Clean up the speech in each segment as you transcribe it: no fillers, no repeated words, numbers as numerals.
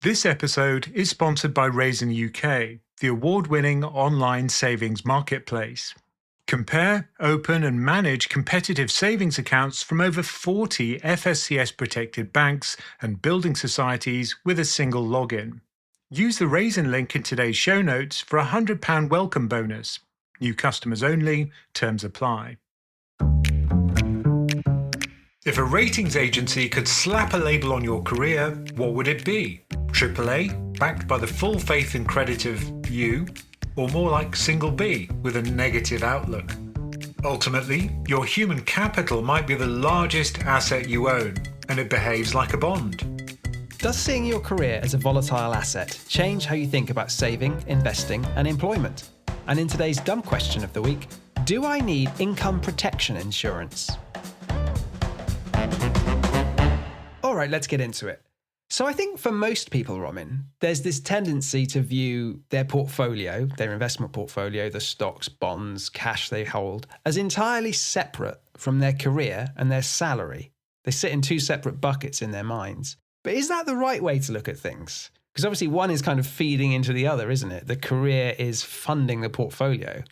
This episode is sponsored by Raisin UK, the award-winning online savings marketplace. Compare, open and manage competitive savings accounts from over 40 FSCS-protected banks and building societies with a single login. Use the Raisin link in today's show notes for a £100 welcome bonus. New customers only, terms apply. If a ratings agency could slap a label on your career, what would it be? AAA, backed by the full faith and credit of you, or more like single B with a negative outlook? Ultimately, your human capital might be the largest asset you own, and it behaves like a bond. Does seeing your career as a volatile asset change how you think about saving, investing, and employment? And in today's dumb question of the week, do I need income protection insurance? All right, let's get into it. So I think for most people, Romin, there's this tendency to view their portfolio, their investment portfolio, the stocks, bonds, cash they hold, as entirely separate from their career and their salary. They sit in two separate buckets in their minds. But is that the right way to look at things? Because obviously one is kind of feeding into the other, isn't it? The career is funding the portfolio.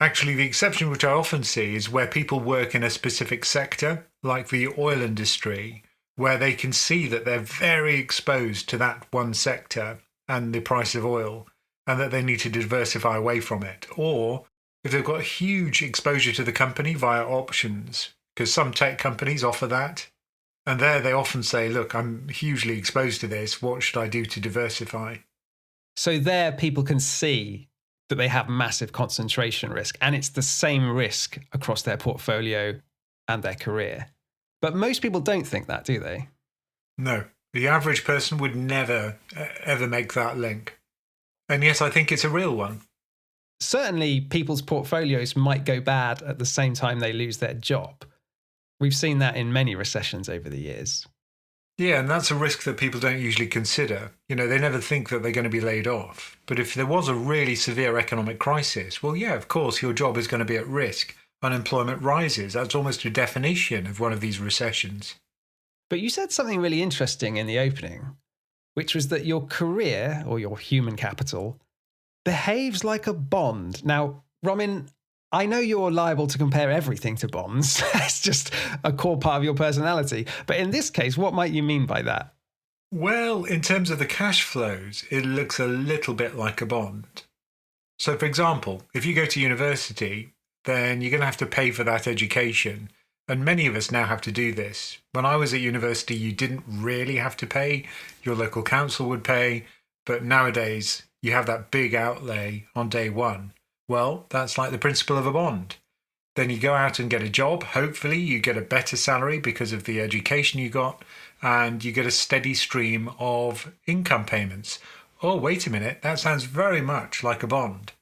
Actually, the exception which I often see is where people work in a specific sector, like the oil industry, where they can see that they're very exposed to that one sector and the price of oil, and that they need to diversify away from it. Or if they've got huge exposure to the company via options, because some tech companies offer that. And there they often say, look, I'm hugely exposed to this. What should I do to diversify? So there people can see that they have massive concentration risk, and it's the same risk across their portfolio and their career. But most people don't think that, do they? No, the average person would never, ever make that link. And yet I think it's a real one. Certainly, people's portfolios might go bad at the same time they lose their job. We've seen that in many recessions over the years. Yeah, and that's a risk that people don't usually consider. You know, they never think that they're going to be laid off. But if there was a really severe economic crisis, well, yeah, of course, your job is going to be at risk. Unemployment rises. That's almost a definition of one of these recessions. But you said something really interesting in the opening, which was that your career, or your human capital, behaves like a bond. Now, Romin, I know you're liable to compare everything to bonds. It's just a core part of your personality. But in this case, what might you mean by that? Well, in terms of the cash flows, it looks a little bit like a bond. So, for example, if you go to university, then you're going to have to pay for that education. And many of us now have to do this. When I was at university, you didn't really have to pay. Your local council would pay. But nowadays, you have that big outlay on day one. Well, that's like the principle of a bond. Then you go out and get a job. Hopefully, you get a better salary because of the education you got, and you get a steady stream of income payments. Oh, wait a minute. That sounds very much like a bond.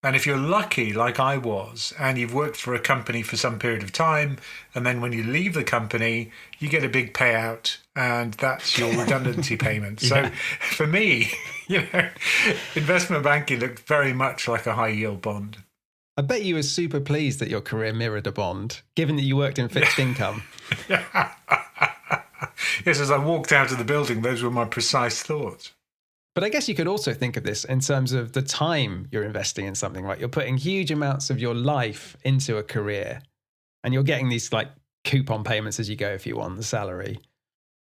And if you're lucky, like I was, and you've worked for a company for some period of time, and then when you leave the company, you get a big payout, and that's your redundancy payment. So for me, investment banking looked very much like a high yield bond. I bet you were super pleased that your career mirrored a bond, given that you worked in fixed income. Yes, as I walked out of the building, those were my precise thoughts. But I guess you could also think of this in terms of the time you're investing in something, right? You're putting huge amounts of your life into a career, and you're getting these like coupon payments as you go if you want the salary.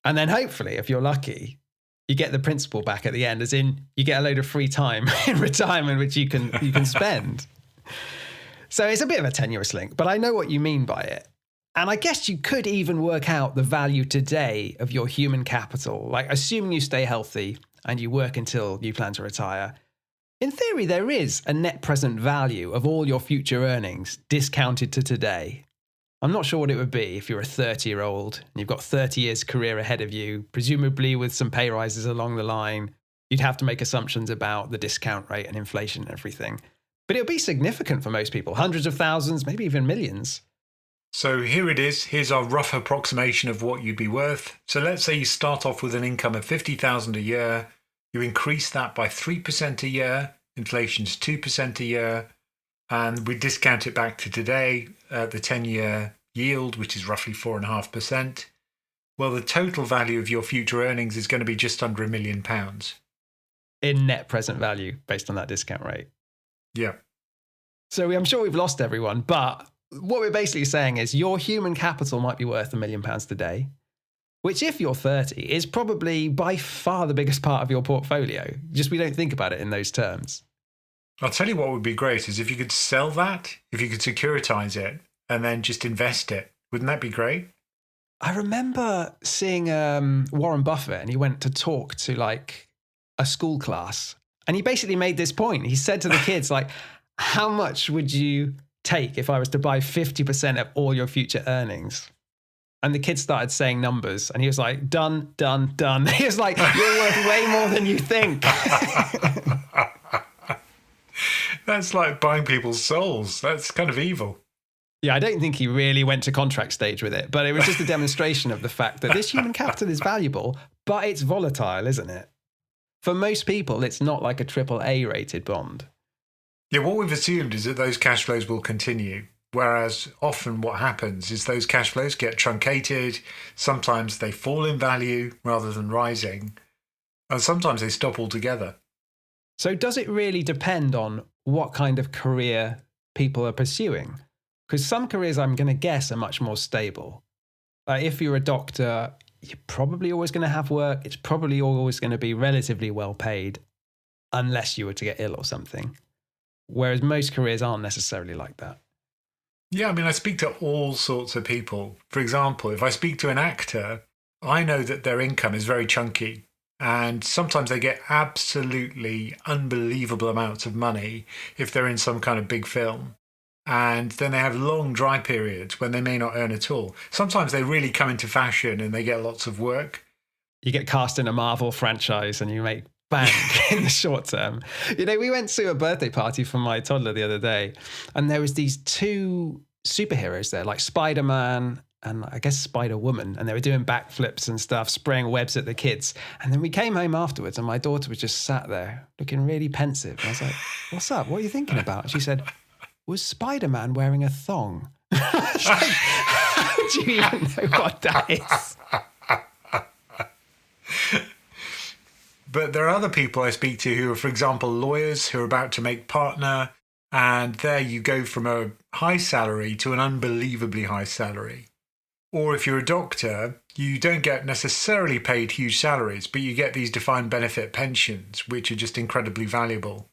And then hopefully, if you're lucky, you get the principal back at the end, as in you get a load of free time in retirement, which you can spend. So it's a bit of a tenuous link, but I know what you mean by it. And I guess you could even work out the value today of your human capital, like assuming you stay healthy and you work until you plan to retire. In theory, there is a net present value of all your future earnings discounted to today. I'm not sure what it would be if you're a 30-year-old and you've got 30 years career ahead of you, presumably with some pay rises along the line. You'd have to make assumptions about the discount rate and inflation and everything. But it'll be significant for most people, hundreds of thousands, maybe even millions. So here it is. Here's our rough approximation of what you'd be worth. So let's say you start off with an income of $50,000 a year. You increase that by 3% a year. Inflation's 2% a year. And we discount it back to today, the 10-year yield, which is roughly 4.5%. Well, the total value of your future earnings is going to be just under £1 million. in net present value based on that discount rate. Yeah. So I'm sure we've lost everyone, but what we're basically saying is your human capital might be worth £1 million today, which if you're 30 is probably by far the biggest part of your portfolio. Just we don't think about it in those terms. I'll tell you what would be great is if you could sell that, if you could securitize it and then just invest it. Wouldn't that be great? I remember seeing Warren Buffett, and he went to talk to like a school class, and he basically made this point. He said to the kids, like, how much would you take if I was to buy 50% of all your future earnings? And the kids started saying numbers, and he was like, done, done, done. He was like, you're worth way more than you think. That's like buying people's souls. That's kind of evil. Yeah, I don't think he really went to contract stage with it, but it was just a demonstration of the fact that this human capital is valuable, but it's volatile, isn't it? For most people, it's not like a AAA rated bond. Yeah, what we've assumed is that those cash flows will continue, whereas often what happens is those cash flows get truncated. Sometimes they fall in value rather than rising, and sometimes they stop altogether. So does it really depend on what kind of career people are pursuing? Because some careers, I'm going to guess, are much more stable. If you're a doctor, you're probably always going to have work. It's probably always going to be relatively well paid, unless you were to get ill or something. Whereas most careers aren't necessarily like that. Yeah, I mean, I speak to all sorts of people. For example, if I speak to an actor, I know that their income is very chunky. And sometimes they get absolutely unbelievable amounts of money if they're in some kind of big film. And then they have long dry periods when they may not earn at all. Sometimes they really come into fashion and they get lots of work. You get cast in a Marvel franchise and you make bang in the short term. You know, we went to a birthday party for my toddler the other day, and there was these two superheroes there, like Spider-Man and I guess Spider-Woman, and they were doing backflips and stuff, spraying webs at the kids. And then we came home afterwards and my daughter was just sat there looking really pensive. And I was like, what's up? What are you thinking about? She said, was Spider-Man wearing a thong? I was like, how do you even know what that is? But there are other people I speak to who are, for example, lawyers who are about to make partner, and there you go from a high salary to an unbelievably high salary. Or if you're a doctor, you don't get necessarily paid huge salaries, but you get these defined benefit pensions, which are just incredibly valuable.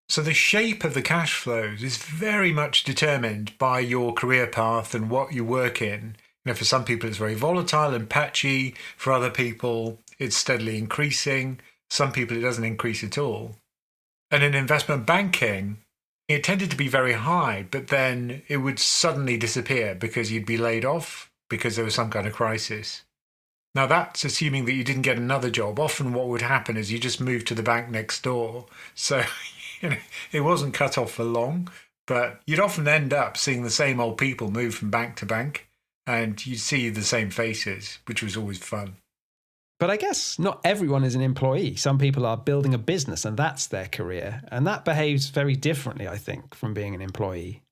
So the shape of the cash flows is very much determined by your career path and what you work in. You know, for some people, it's very volatile and patchy. For other people, it's steadily increasing. Some people, it doesn't increase at all. And in investment banking, it tended to be very high, but then it would suddenly disappear because you'd be laid off because there was some kind of crisis. Now, that's assuming that you didn't get another job. Often what would happen is you just moved to the bank next door. So, you know, it wasn't cut off for long, but you'd often end up seeing the same old people move from bank to bank, and you'd see the same faces, which was always fun. But I guess not everyone is an employee. Some people are building a business and that's their career. And that behaves very differently, I think, from being an employee.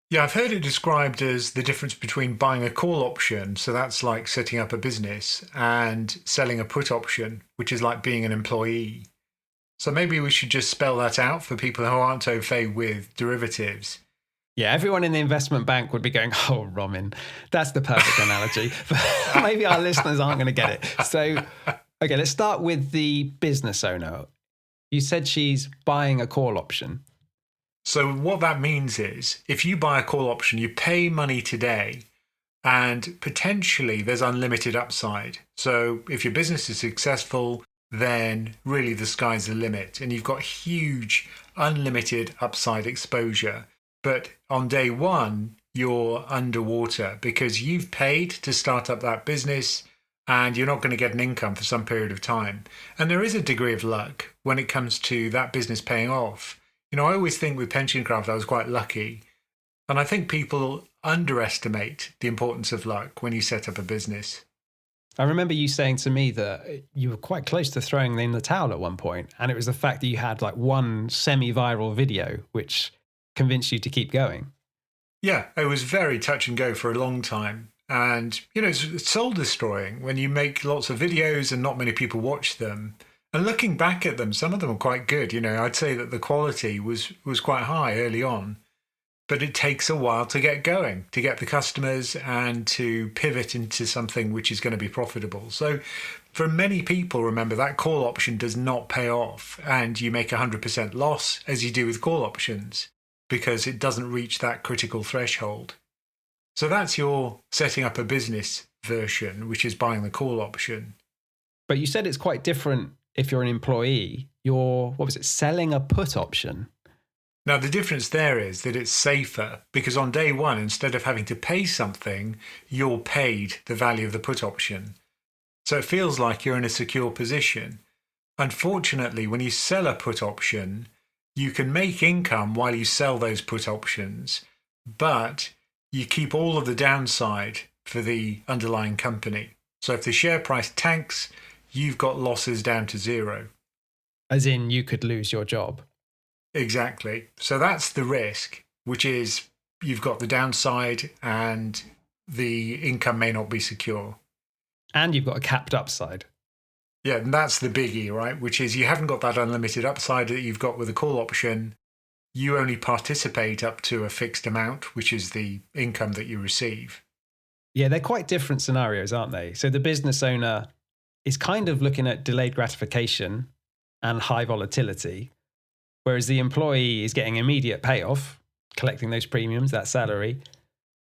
Yeah, I've heard it described as the difference between buying a call option, so that's like setting up a business, and selling a put option, which is like being an employee. So maybe we should just spell that out for people who aren't au fait with derivatives. Yeah, everyone in the investment bank would be going, oh, Romin, that's the perfect analogy. But maybe our listeners aren't going to get it. So, okay, let's start with the business owner. You said she's buying a call option. So what that means is if you buy a call option, you pay money today and potentially there's unlimited upside. So if your business is successful, then really the sky's the limit and you've got huge unlimited upside exposure. But on day one, you're underwater because you've paid to start up that business and you're not going to get an income for some period of time. And there is a degree of luck when it comes to that business paying off. You know, I always think with PensionCraft, I was quite lucky. And I think people underestimate the importance of luck when you set up a business. I remember you saying to me that you were quite close to throwing in the towel at one point, and it was the fact that you had like one semi-viral video which convinced you to keep going. Yeah, it was very touch and go for a long time. And, it's soul destroying when you make lots of videos and not many people watch them. And looking back at them, some of them are quite good. I'd say that the quality was quite high early on, but it takes a while to get going, to get the customers and to pivot into something which is going to be profitable. So for many people, remember that call option does not pay off and you make 100% loss as you do with call options because it doesn't reach that critical threshold. So that's your setting up a business version, which is buying the call option. But you said it's quite different if you're an employee. You're, selling a put option. Now, the difference there is that it's safer because on day one, instead of having to pay something, you're paid the value of the put option. So it feels like you're in a secure position. Unfortunately, when you sell a put option, you can make income while you sell those put options, but you keep all of the downside for the underlying company. So if the share price tanks, you've got losses down to zero. As in, you could lose your job. Exactly. So that's the risk, which is you've got the downside and the income may not be secure. And you've got a capped upside. Yeah, and that's the biggie, right? Which is you haven't got that unlimited upside that you've got with a call option. You only participate up to a fixed amount, which is the income that you receive. Yeah, they're quite different scenarios, aren't they? So the business owner is kind of looking at delayed gratification and high volatility, whereas the employee is getting immediate payoff, collecting those premiums, that salary,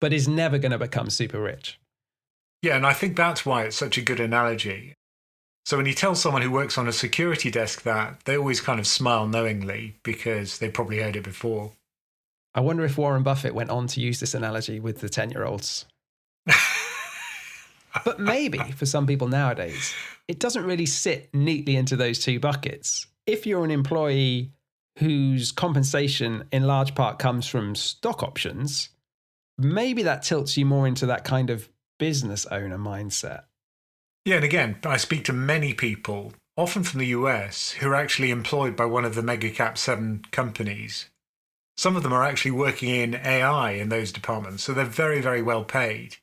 but is never going to become super rich. Yeah, and I think that's why it's such a good analogy. So when you tell someone who works on a security desk that, they always kind of smile knowingly because they probably heard it before. I wonder if Warren Buffett went on to use this analogy with the 10-year-olds. But maybe for some people nowadays, it doesn't really sit neatly into those two buckets. If you're an employee whose compensation in large part comes from stock options, maybe that tilts you more into that kind of business owner mindset. Yeah, and again, I speak to many people, often from the US, who are actually employed by one of the mega cap 7 companies. Some of them are actually working in AI in those departments, so they're very, very well paid.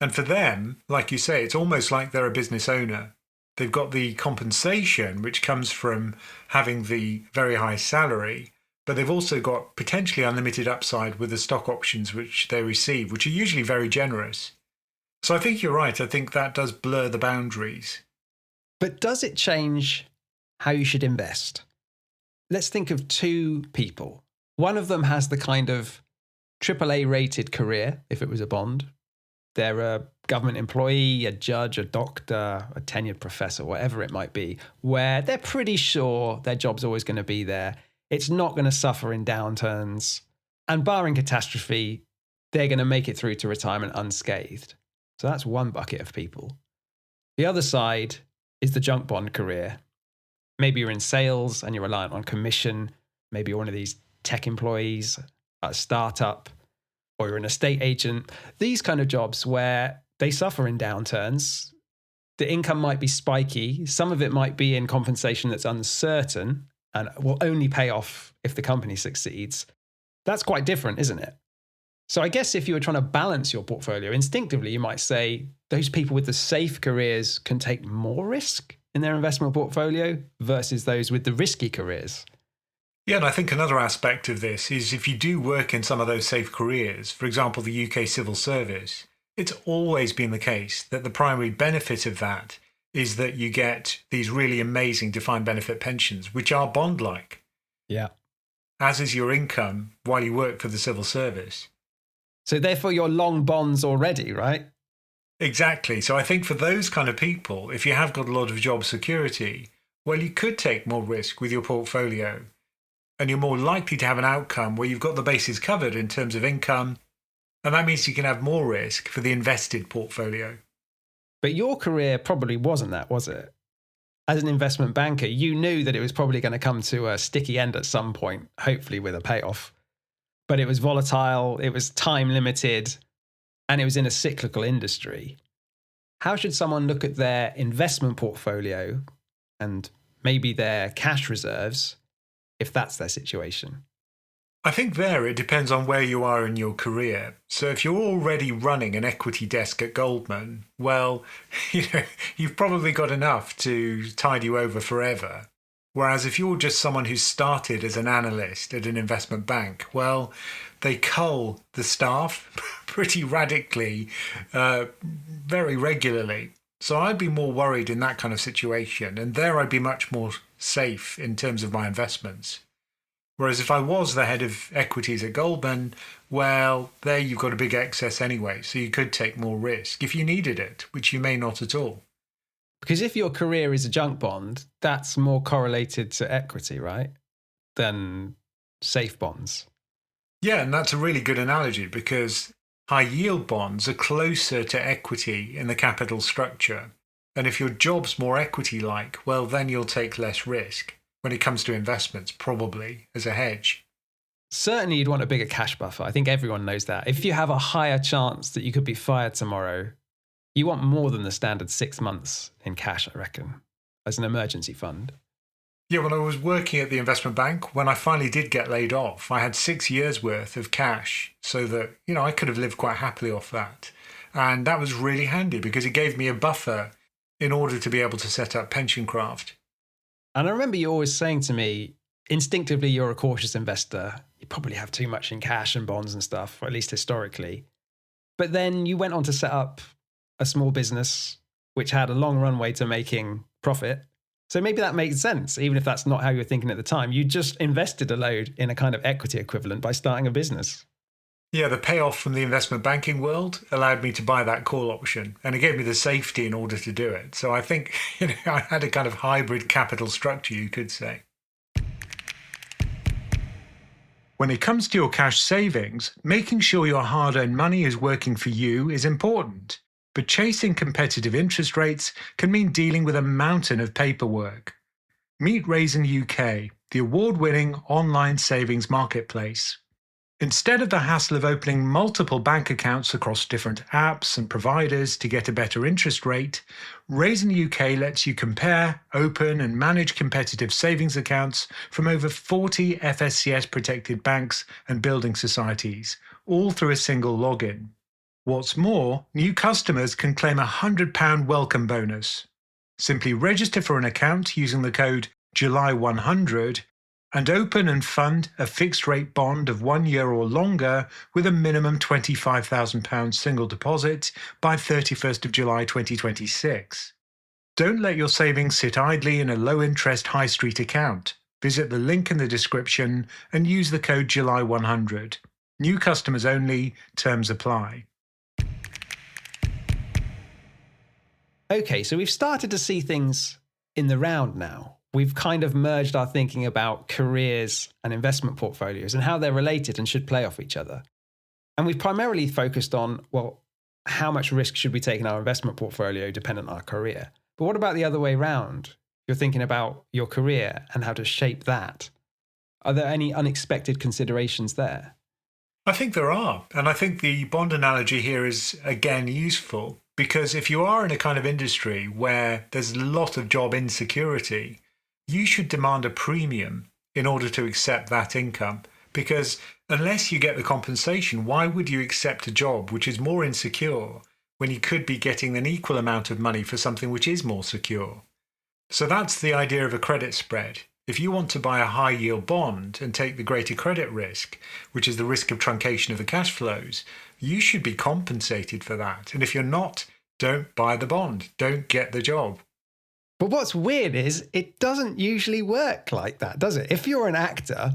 And for them, like you say, it's almost like they're a business owner. They've got the compensation, which comes from having the very high salary, but they've also got potentially unlimited upside with the stock options which they receive, which are usually very generous. So I think you're right. I think that does blur the boundaries. But does it change how you should invest? Let's think of two people. One of them has the kind of AAA rated career, if it was a bond. They're a government employee, a judge, a doctor, a tenured professor, whatever it might be, where they're pretty sure their job's always going to be there. It's not going to suffer in downturns. And barring catastrophe, they're going to make it through to retirement unscathed. So that's one bucket of people. The other side is the junk bond career. Maybe you're in sales and you're reliant on commission. Maybe you're one of these tech employees at a startup, or you're an estate agent. These kind of jobs where they suffer in downturns. The income might be spiky. Some of it might be in compensation that's uncertain and will only pay off if the company succeeds. That's quite different, isn't it? So I guess if you were trying to balance your portfolio, instinctively, you might say those people with the safe careers can take more risk in their investment portfolio versus those with the risky careers. Yeah, and I think another aspect of this is if you do work in some of those safe careers, for example, the UK civil service, it's always been the case that the primary benefit of that is that you get these really amazing defined benefit pensions, which are bond-like. Yeah. As is your income while you work for the civil service. So therefore you're long bonds already, right? Exactly. So I think for those kind of people, if you have got a lot of job security, well, you could take more risk with your portfolio. And you're more likely to have an outcome where you've got the bases covered in terms of income. And that means you can have more risk for the invested portfolio. But your career probably wasn't that, was it? As an investment banker, you knew that it was probably going to come to a sticky end at some point, hopefully with a payoff. But it was volatile, it was time limited, and it was in a cyclical industry. How should someone look at their investment portfolio and maybe their cash reserves if that's their situation? I think there it depends on where you are in your career. So if you're already running an equity desk at Goldman, well, you've probably got enough to tide you over forever. Whereas if you're just someone who started as an analyst at an investment bank, well, they cull the staff pretty radically, very regularly. So I'd be more worried in that kind of situation. And there I'd be much more safe in terms of my investments. Whereas if I was the head of equities at Goldman, well, there you've got a big excess anyway, so you could take more risk if you needed it, which you may not at all. Because if your career is a junk bond, that's more correlated to equity, right? Than safe bonds. Yeah, and that's a really good analogy because high yield bonds are closer to equity in the capital structure. And if your job's more equity-like, well, then you'll take less risk. When it comes to investments, probably as a hedge. Certainly you'd want a bigger cash buffer. I think everyone knows that. If you have a higher chance that you could be fired tomorrow, you want more than the standard 6 months in cash, I reckon, as an emergency fund. Yeah, when I was working at the investment bank, when I finally did get laid off, I had 6 years worth of cash so that, I could have lived quite happily off that. And that was really handy because it gave me a buffer in order to be able to set up PensionCraft. And I remember you always saying to me, instinctively, you're a cautious investor. You probably have too much in cash and bonds and stuff, or at least historically. But then you went on to set up a small business, which had a long runway to making profit. So maybe that makes sense, even if that's not how you were thinking at the time. You just invested a load in a kind of equity equivalent by starting a business. Yeah, the payoff from the investment banking world allowed me to buy that call option, and it gave me the safety in order to do it. So I think I had a kind of hybrid capital structure, you could say. When it comes to your cash savings, making sure your hard-earned money is working for you is important. But chasing competitive interest rates can mean dealing with a mountain of paperwork. Meet Raisin UK, the award-winning online savings marketplace. Instead of the hassle of opening multiple bank accounts across different apps and providers to get a better interest rate, Raisin UK lets you compare, open and manage competitive savings accounts from over 40 FSCS protected banks and building societies, all through a single login. What's more, new customers can claim a £100 welcome bonus. Simply register for an account using the code July100 and open and fund a fixed-rate bond of 1 year or longer with a minimum £25,000 single deposit by 31st of July 2026. Don't let your savings sit idly in a low-interest high street account. Visit the link in the description and use the code July100. New customers only, terms apply. Okay, so we've started to see things in the round now. We've kind of merged our thinking about careers and investment portfolios and how they're related and should play off each other. And we've primarily focused on, well, how much risk should we take in our investment portfolio dependent on our career? But what about the other way around? You're thinking about your career and how to shape that. Are there any unexpected considerations there? I think there are. And I think the bond analogy here is, again, useful because if you are in a kind of industry where there's a lot of job insecurity, you should demand a premium in order to accept that income. Because unless you get the compensation, why would you accept a job which is more insecure when you could be getting an equal amount of money for something which is more secure? So that's the idea of a credit spread. If you want to buy a high yield bond and take the greater credit risk, which is the risk of truncation of the cash flows, you should be compensated for that. And if you're not, don't buy the bond, don't get the job. But what's weird is it doesn't usually work like that, does it? If you're an actor,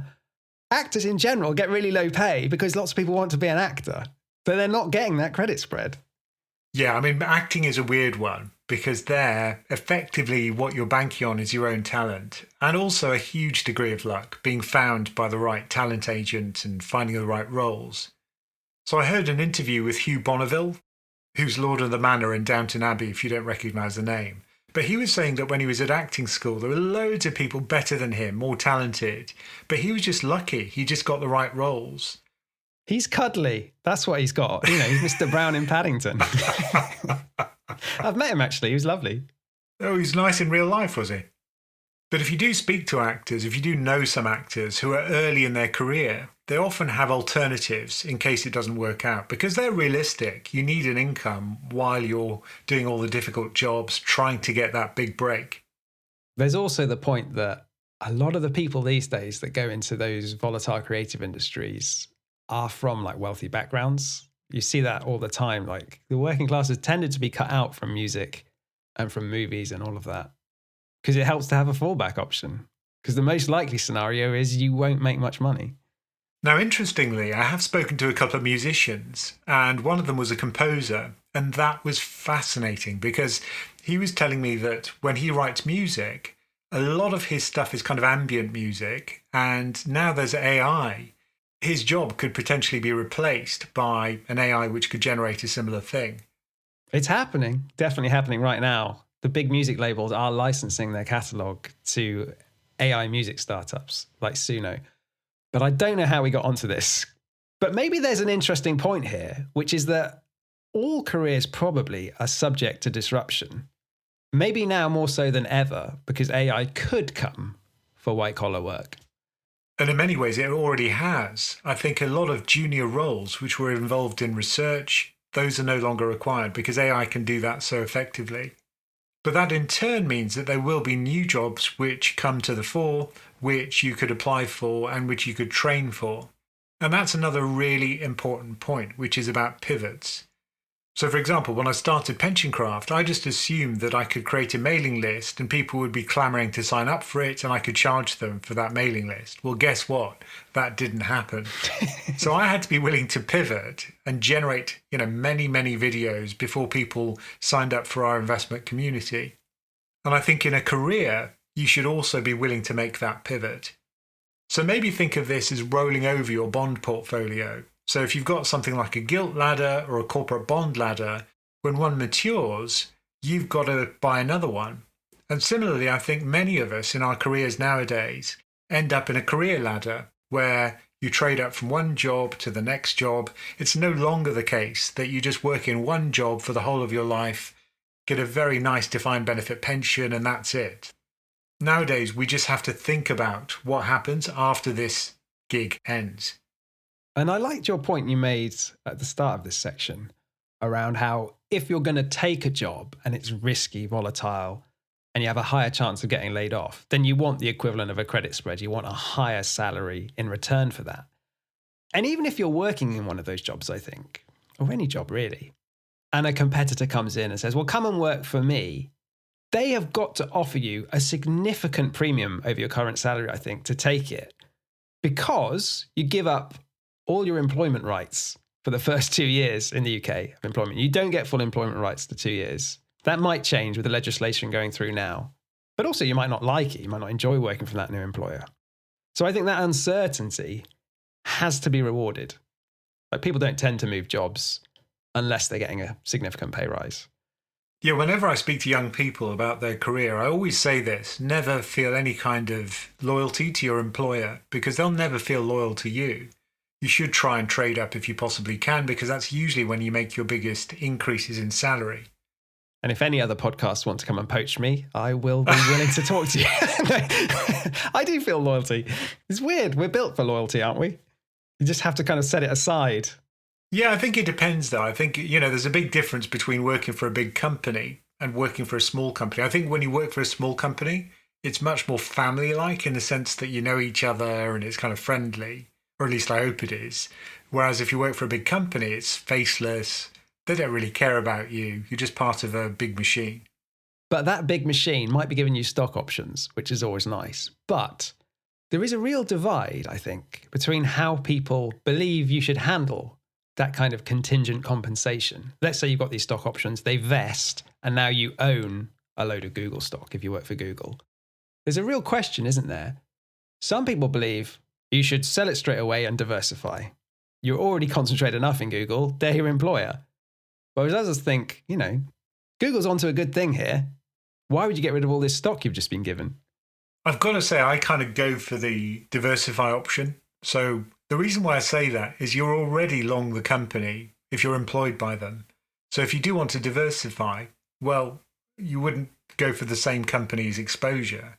actors in general get really low pay because lots of people want to be an actor, but they're not getting that credit spread. Yeah, I mean, acting is a weird one because there, effectively, what you're banking on is your own talent and also a huge degree of luck, being found by the right talent agent and finding the right roles. So I heard an interview with Hugh Bonneville, who's Lord of the Manor in Downton Abbey, if you don't recognise the name. But he was saying that when he was at acting school, there were loads of people better than him, more talented. But he was just lucky. He just got the right roles. He's cuddly. That's what he's got. He's Mr. Brown in Paddington. I've met him, actually. He was lovely. Oh, he's nice in real life, was he? But if you do speak to actors, if you do know some actors who are early in their career, they often have alternatives in case it doesn't work out because they're realistic. You need an income while you're doing all the difficult jobs, trying to get that big break. There's also the point that a lot of the people these days that go into those volatile creative industries are from like wealthy backgrounds. You see that all the time. Like the working classes tended to be cut out from music and from movies and all of that because it helps to have a fallback option. Because the most likely scenario is you won't make much money. Now, interestingly, I have spoken to a couple of musicians, and one of them was a composer, and that was fascinating because he was telling me that when he writes music, a lot of his stuff is kind of ambient music, and now there's AI. His job could potentially be replaced by an AI which could generate a similar thing. It's happening, definitely happening right now. The big music labels are licensing their catalog to AI music startups like Suno. But I don't know how we got onto this. But maybe there's an interesting point here, which is that all careers probably are subject to disruption. Maybe now more so than ever, because AI could come for white collar work. And in many ways, it already has. I think a lot of junior roles which were involved in research, those are no longer required because AI can do that so effectively. But that in turn means that there will be new jobs which come to the fore, which you could apply for and which you could train for. And that's another really important point, which is about pivots. So, for example, when I started PensionCraft, I just assumed that I could create a mailing list and people would be clamoring to sign up for it and I could charge them for that mailing list. Well, guess what? That didn't happen. So I had to be willing to pivot and generate, many, many videos before people signed up for our investment community. And I think in a career, you should also be willing to make that pivot. So maybe think of this as rolling over your bond portfolio. So if you've got something like a gilt ladder or a corporate bond ladder, when one matures, you've got to buy another one. And similarly, I think many of us in our careers nowadays end up in a career ladder where you trade up from one job to the next job. It's no longer the case that you just work in one job for the whole of your life, get a very nice defined benefit pension, and that's it. Nowadays, we just have to think about what happens after this gig ends. And I liked your point you made at the start of this section around how if you're going to take a job and it's risky, volatile, and you have a higher chance of getting laid off, then you want the equivalent of a credit spread. You want a higher salary in return for that. And even if you're working in one of those jobs, I think, or any job really, and a competitor comes in and says, well, come and work for me, they have got to offer you a significant premium over your current salary, I think, to take it, because you give up all your employment rights for the first 2 years in the UK of employment. You don't get full employment rights for 2 years. That might change with the legislation going through now. But also you might not like it. You might not enjoy working for that new employer. So I think that uncertainty has to be rewarded. Like people don't tend to move jobs unless they're getting a significant pay rise. Yeah, whenever I speak to young people about their career, I always say this: never feel any kind of loyalty to your employer because they'll never feel loyal to you. You should try and trade up if you possibly can, because that's usually when you make your biggest increases in salary. And if any other podcasts want to come and poach me, I will be willing to talk to you. I do feel loyalty. It's weird. We're built for loyalty, aren't we? You just have to kind of set it aside. Yeah, I think it depends, though. I think, there's a big difference between working for a big company and working for a small company. I think when you work for a small company, it's much more family-like in the sense that you know each other and it's kind of friendly. Or at least I hope it is. Whereas if you work for a big company, it's faceless. They don't really care about you. You're just part of a big machine. But that big machine might be giving you stock options, which is always nice. But there is a real divide, I think, between how people believe you should handle that kind of contingent compensation. Let's say you've got these stock options, they vest, and now you own a load of Google stock if you work for Google. There's a real question, isn't there? Some people believe you should sell it straight away and diversify. You're already concentrated enough in Google, they're your employer. Whereas others think, Google's onto a good thing here. Why would you get rid of all this stock you've just been given? I've got to say, I kind of go for the diversify option. So the reason why I say that is you're already long the company if you're employed by them. So if you do want to diversify, well, you wouldn't go for the same company's exposure.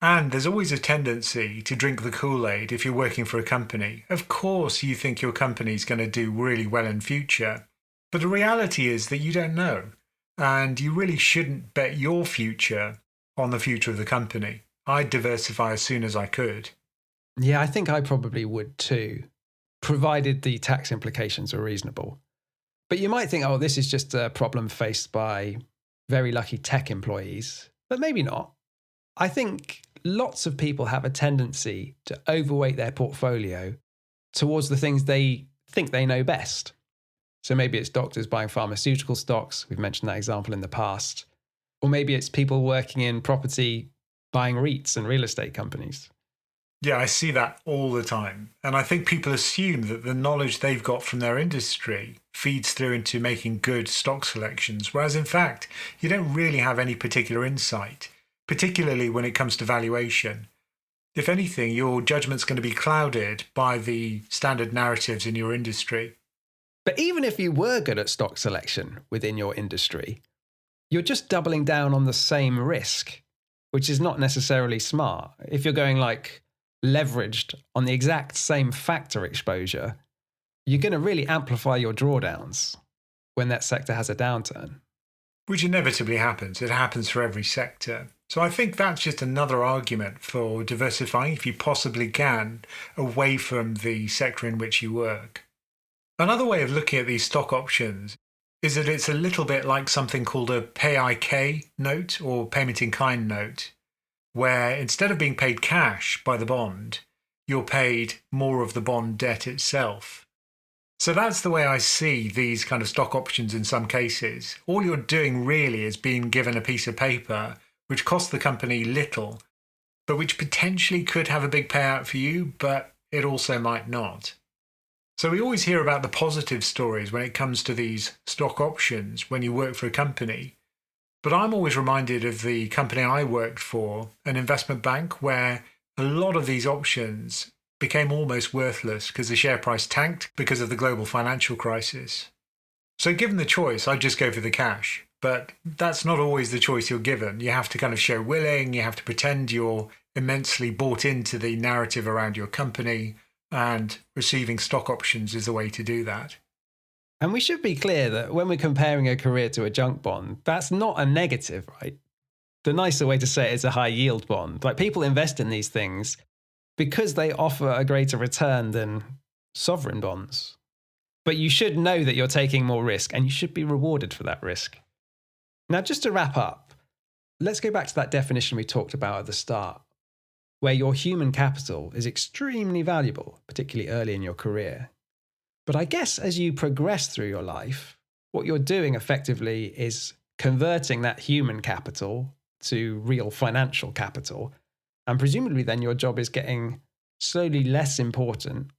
And there's always a tendency to drink the Kool-Aid if you're working for a company. Of course, you think your company's going to do really well in future, but the reality is that you don't know. And you really shouldn't bet your future on the future of the company. I'd diversify as soon as I could. Yeah, I think I probably would too, provided the tax implications are reasonable. But you might think, oh, this is just a problem faced by very lucky tech employees, but maybe not. I think lots of people have a tendency to overweight their portfolio towards the things they think they know best. So maybe it's doctors buying pharmaceutical stocks. We've mentioned that example in the past. Or maybe it's people working in property buying REITs and real estate companies. Yeah, I see that all the time. And I think people assume that the knowledge they've got from their industry feeds through into making good stock selections, whereas in fact, you don't really have any particular insight, particularly when it comes to valuation. If anything, your judgment's going to be clouded by the standard narratives in your industry. But even if you were good at stock selection within your industry, you're just doubling down on the same risk, which is not necessarily smart. If you're going like leveraged on the exact same factor exposure, you're going to really amplify your drawdowns when that sector has a downturn. Which inevitably happens. It happens for every sector. So I think that's just another argument for diversifying, if you possibly can, away from the sector in which you work. Another way of looking at these stock options is that it's a little bit like something called a PIK note or payment in kind note, where instead of being paid cash by the bond, you're paid more of the bond debt itself. So that's the way I see these kind of stock options in some cases. All you're doing really is being given a piece of paper which costs the company little, but which potentially could have a big payout for you, but it also might not. So we always hear about the positive stories when it comes to these stock options when you work for a company. But I'm always reminded of the company I worked for, an investment bank, where a lot of these options became almost worthless because the share price tanked because of the global financial crisis. So given the choice, I'd just go for the cash. But that's not always the choice you're given. You have to kind of show willing, you have to pretend you're immensely bought into the narrative around your company, and receiving stock options is the way to do that. And we should be clear that when we're comparing a career to a junk bond, that's not a negative, right? The nicer way to say it is a high yield bond. Like people invest in these things because they offer a greater return than sovereign bonds. But you should know that you're taking more risk and you should be rewarded for that risk. Now, just to wrap up, let's go back to that definition we talked about at the start, where your human capital is extremely valuable, particularly early in your career. But I guess as you progress through your life, what you're doing effectively is converting that human capital to real financial capital. And presumably then your job is getting slowly less important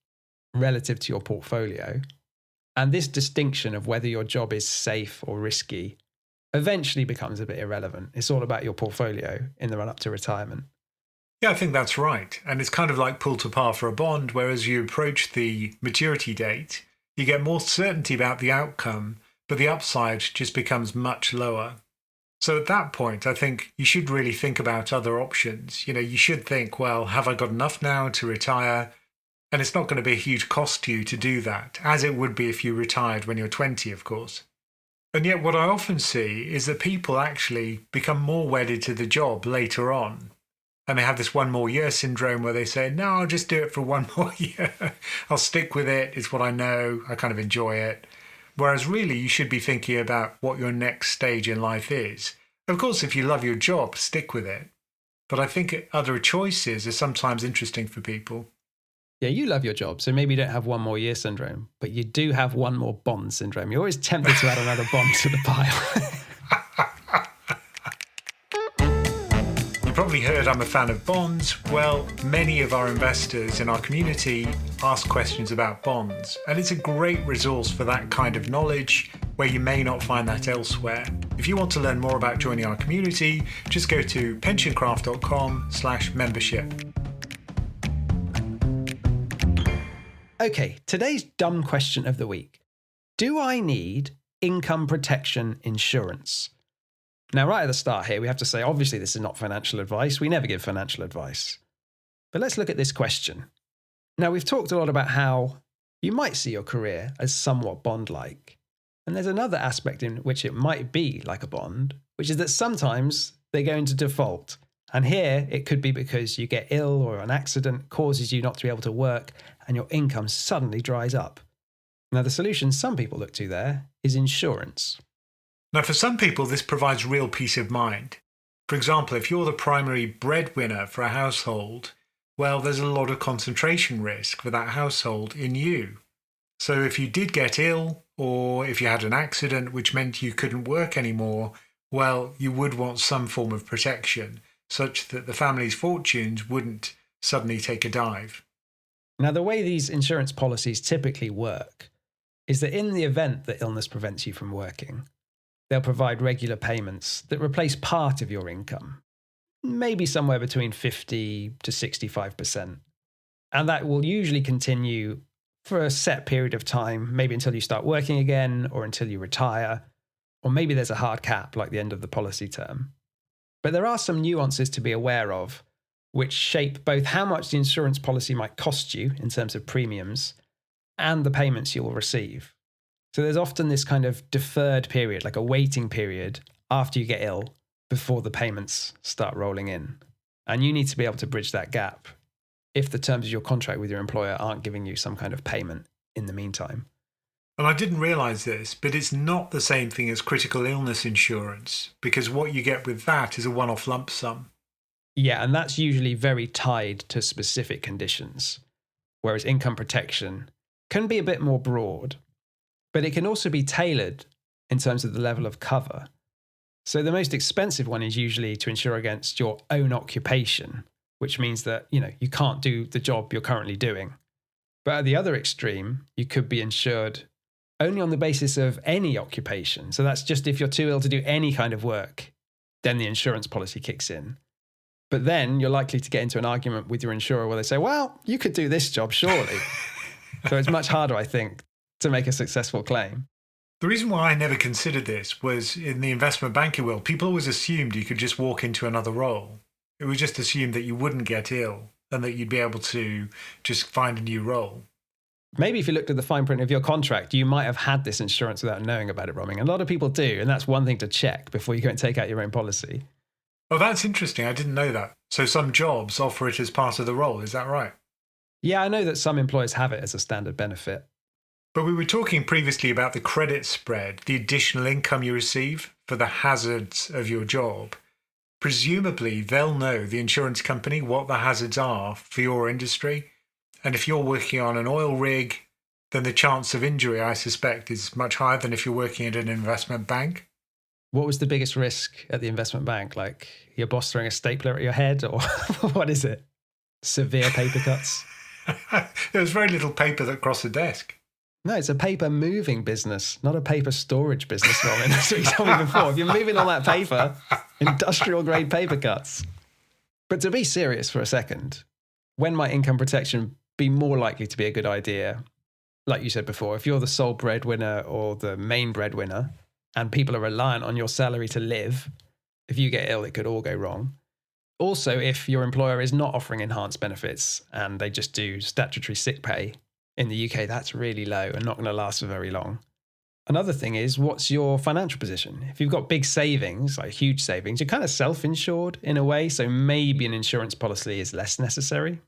relative to your portfolio. And this distinction of whether your job is safe or risky eventually becomes a bit irrelevant. It's all about your portfolio in the run up to retirement. Yeah, I think that's right. And it's kind of like pull to par for a bond, where as you approach the maturity date, you get more certainty about the outcome, but the upside just becomes much lower. So at that point, I think you should really think about other options. You should think, well, have I got enough now to retire? And it's not going to be a huge cost to you to do that, as it would be if you retired when you're 20, of course. And yet what I often see is that people actually become more wedded to the job later on. And they have this one more year syndrome where they say, no, I'll just do it for one more year. I'll stick with it. It's what I know. I kind of enjoy it. Whereas really you should be thinking about what your next stage in life is. Of course, if you love your job, stick with it. But I think other choices are sometimes interesting for people. Yeah, you love your job, so maybe you don't have one more year syndrome, but you do have one more bond syndrome. You're always tempted to add another bond to the pile. You probably heard I'm a fan of bonds. Well, many of our investors in our community ask questions about bonds, and it's a great resource for that kind of knowledge where you may not find that elsewhere. If you want to learn more about joining our community, just go to pensioncraft.com/membership. Okay, today's dumb question of the week. Do I need income protection insurance? Now, right at the start here, we have to say, obviously, this is not financial advice. We never give financial advice. But let's look at this question. Now, we've talked a lot about how you might see your career as somewhat bond-like. And there's another aspect in which it might be like a bond, which is that sometimes they go into default. And here, it could be because you get ill or an accident causes you not to be able to work and your income suddenly dries up. Now, the solution some people look to there is insurance. Now, for some people, this provides real peace of mind. For example, if you're the primary breadwinner for a household, well, there's a lot of concentration risk for that household in you. So if you did get ill, or if you had an accident which meant you couldn't work anymore, well, you would want some form of protection, such that the family's fortunes wouldn't suddenly take a dive. Now, the way these insurance policies typically work is that in the event that illness prevents you from working, they'll provide regular payments that replace part of your income, maybe somewhere between 50 to 65%. And that will usually continue for a set period of time, maybe until you start working again or until you retire, or maybe there's a hard cap like the end of the policy term. But there are some nuances to be aware of, which shape both how much the insurance policy might cost you in terms of premiums and the payments you will receive. So there's often this kind of deferred period, like a waiting period after you get ill before the payments start rolling in. And you need to be able to bridge that gap if the terms of your contract with your employer aren't giving you some kind of payment in the meantime. And I didn't realise this, but it's not the same thing as critical illness insurance, because what you get with that is a one-off lump sum. Yeah, and that's usually very tied to specific conditions, whereas income protection can be a bit more broad, but it can also be tailored in terms of the level of cover. So the most expensive one is usually to insure against your own occupation, which means that, you can't do the job you're currently doing. But at the other extreme, you could be insured only on the basis of any occupation. So that's just if you're too ill to do any kind of work, then the insurance policy kicks in. But then you're likely to get into an argument with your insurer where they say, well, you could do this job, surely. So it's much harder, I think, to make a successful claim. The reason why I never considered this was in the investment banking world, people always assumed you could just walk into another role. It was just assumed that you wouldn't get ill and that you'd be able to just find a new role. Maybe if you looked at the fine print of your contract, you might have had this insurance without knowing about it, Roming. A lot of people do, and that's one thing to check before you go and take out your own policy. Oh, that's interesting. I didn't know that. So some jobs offer it as part of the role. Is that right? Yeah, I know that some employers have it as a standard benefit. But we were talking previously about the credit spread, the additional income you receive for the hazards of your job. Presumably, they'll know, the insurance company, what the hazards are for your industry. And if you're working on an oil rig, then the chance of injury, I suspect, is much higher than if you're working at an investment bank. What was the biggest risk at the investment bank? Like your boss throwing a stapler at your head, or what is it? Severe paper cuts? There was very little paper that crossed the desk. No, it's a paper moving business, not a paper storage business, Robin. That's what you told me before. If you're moving all that paper, industrial grade paper cuts. But to be serious for a second, when might income protection be more likely to be a good idea? Like you said before, if you're the sole breadwinner or the main breadwinner and people are reliant on your salary to live, if you get ill, it could all go wrong. Also, if your employer is not offering enhanced benefits and they just do statutory sick pay, in the UK, that's really low and not going to last for very long. Another thing is, what's your financial position? If you've got big savings, like huge savings, you're kind of self-insured in a way, so maybe an insurance policy is less necessary.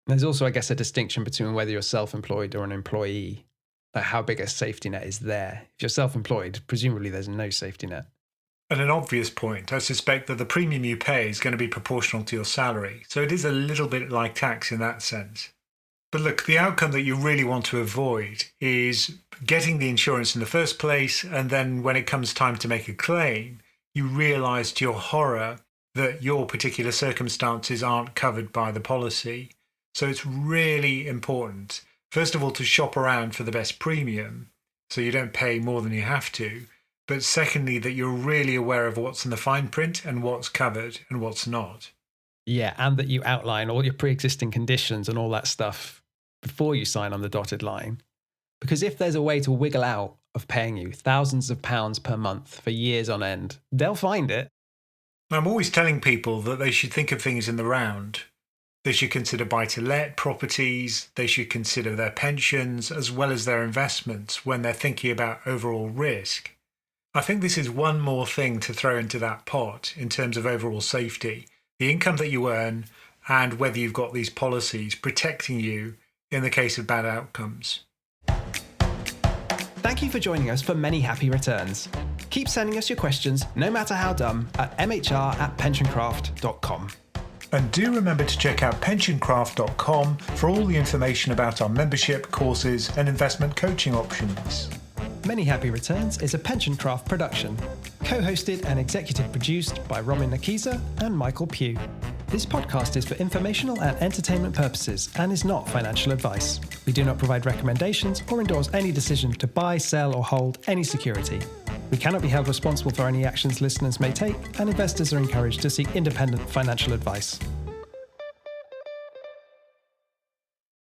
There's also, I guess, a distinction between whether you're self-employed or an employee, like how big a safety net is there. If you're self-employed, presumably there's no safety net. And an obvious point, I suspect that the premium you pay is going to be proportional to your salary, so it is a little bit like tax in that sense. But look, the outcome that you really want to avoid is getting the insurance in the first place, and then when it comes time to make a claim, you realise to your horror that your particular circumstances aren't covered by the policy. So it's really important, first of all, to shop around for the best premium, so you don't pay more than you have to. But secondly, that you're really aware of what's in the fine print and what's covered and what's not. Yeah, and that you outline all your pre-existing conditions and all that stuff before you sign on the dotted line. Because if there's a way to wiggle out of paying you thousands of pounds per month for years on end, they'll find it. I'm always telling people that they should think of things in the round. They should consider buy-to-let properties, they should consider their pensions as well as their investments when they're thinking about overall risk. I think this is one more thing to throw into that pot in terms of overall safety, the income that you earn and whether you've got these policies protecting you in the case of bad outcomes. Thank you for joining us for Many Happy Returns. Keep sending us your questions, no matter how dumb, at mhr@pensioncraft.com. And do remember to check out PensionCraft.com for all the information about our membership, courses and investment coaching options. Many Happy Returns is a PensionCraft production, co-hosted and executive produced by Roman Nakiza and Michael Pugh. This podcast is for informational and entertainment purposes and is not financial advice. We do not provide recommendations or endorse any decision to buy, sell or hold any security. We cannot be held responsible for any actions listeners may take, and investors are encouraged to seek independent financial advice.